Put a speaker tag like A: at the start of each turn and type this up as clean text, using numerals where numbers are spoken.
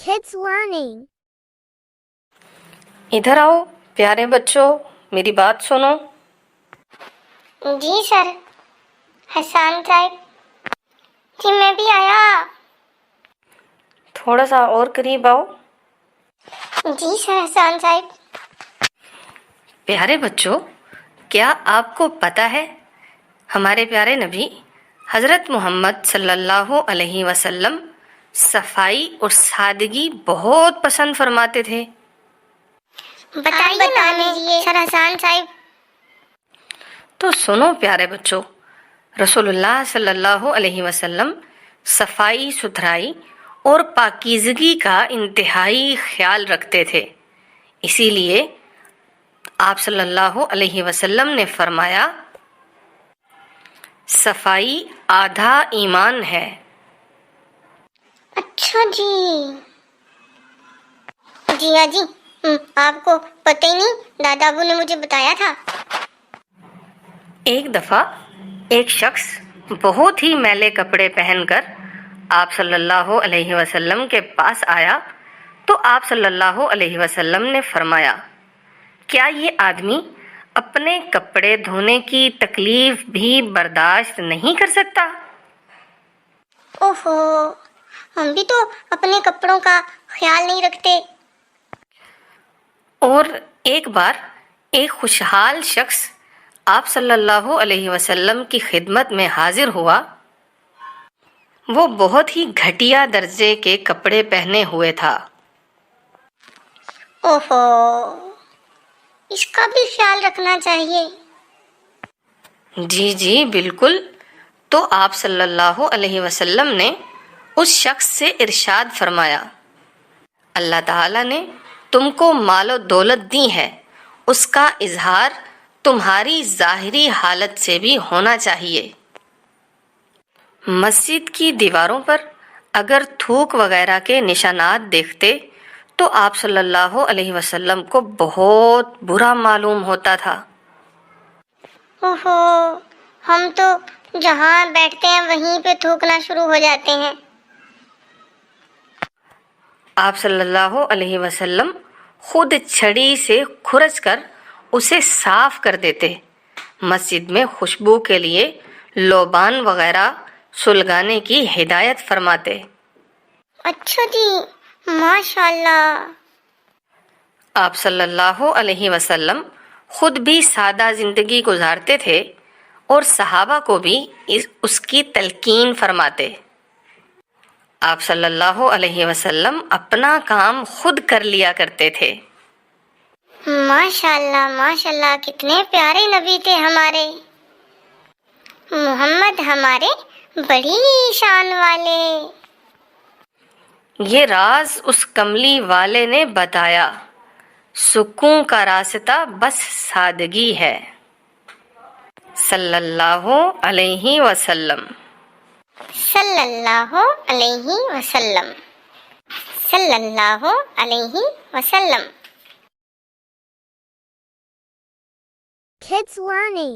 A: Kids Learning.
B: इधर आओ प्यारे बच्चों, मेरी बात सुनो।
C: जी सर। हसन साहब जी, मैं भी आया।
B: थोड़ा सा और करीब आओ।
C: जी सर हसन साहब।
B: प्यारे बच्चों, क्या आपको पता है हमारे प्यारे नबी हज़रत मोहम्मद सल्लल्लाहु अलैहि वसल्लम सफाई और सादगी बहुत पसंद फरमाते थे।
C: बताइए ना हमें सर हसन साहब।
B: तो सुनो प्यारे बच्चों, रसूलुल्लाह सल्लल्लाहु अलैहि वसल्लम सफाई सुथराई और पाकीज़गी का इंतहाई ख्याल रखते थे। इसीलिए आप सल्लल्लाहु अलैहि वसल्लम ने फरमाया, सफाई आधा ईमान है।
C: अच्छा जी। जी हाँ जी। आपको पता ही नहीं, दादा अबू ने मुझे बताया था।
B: एक दफा एक शख्स बहुत ही मैले कपड़े पहनकर आप सल्लल्लाहु अलैहि वसल्लम के पास आया तो आप सल्लल्लाहु अलैहि वसल्लम ने फरमाया, क्या ये आदमी अपने कपड़े धोने की तकलीफ भी बर्दाश्त नहीं कर सकता?
C: ओहो, हम भी तो अपने कपड़ों का ख्याल नहीं रखते।
B: और एक बार एक खुशहाल शख्स आप सल्लल्लाहु अलैहि वसल्लम की खिदमत में हाजिर हुआ। वो बहुत ही घटिया दर्जे के कपड़े पहने हुए था।
C: ओहो, इसका भी ख्याल रखना चाहिए।
B: जी जी बिल्कुल। तो आप सल्लल्लाहु अलैहि वसल्लम ने उस शख्स से इरशाद फरमाया, अल्लाह ताला ने तुमको मालो दौलत दी है, उसका इजहार तुम्हारी ज़ाहिरी हालत से भी होना चाहिए। मस्जिद की दीवारों पर अगर थूक वगैरह के निशानात देखते तो आप सल्लल्लाहु अलैहि वसल्लम को बहुत बुरा मालूम होता था।
C: ओहो, हम तो जहाँ बैठते हैं वहीं पे थूकना शुरू हो जाते हैं।
B: आप सल्लल्लाहु अलैहि वसल्लम खुद छड़ी से खुरच कर उसे साफ कर देते। मस्जिद में खुशबू के लिए लोबान वगैरह सुलगाने की हिदायत फरमाते।
C: अच्छा जी, माशाल्लाह।
B: आप सल्लल्लाहु अलैहि वसल्लम खुद भी सादा जिंदगी गुजारते थे और सहाबा को भी उसकी तलकीन फरमाते। आप सल्लल्लाहु अलैहि वसल्लम अपना काम खुद कर लिया करते थे।
C: माशाल्लाह माशाल्लाह, कितने प्यारे नबी थे हमारे मोहम्मद, हमारे बड़ी शान वाले।
B: ये राज उस कमली वाले ने बताया, सुकून का रास्ता बस सादगी है। सल्लल्लाहु अलैहि वसल्लम।
C: सल्लल्लाहु अलैहि वसल्लम। सल्लल्लाहु अलैहि वसल्लम।
A: Kids Learning.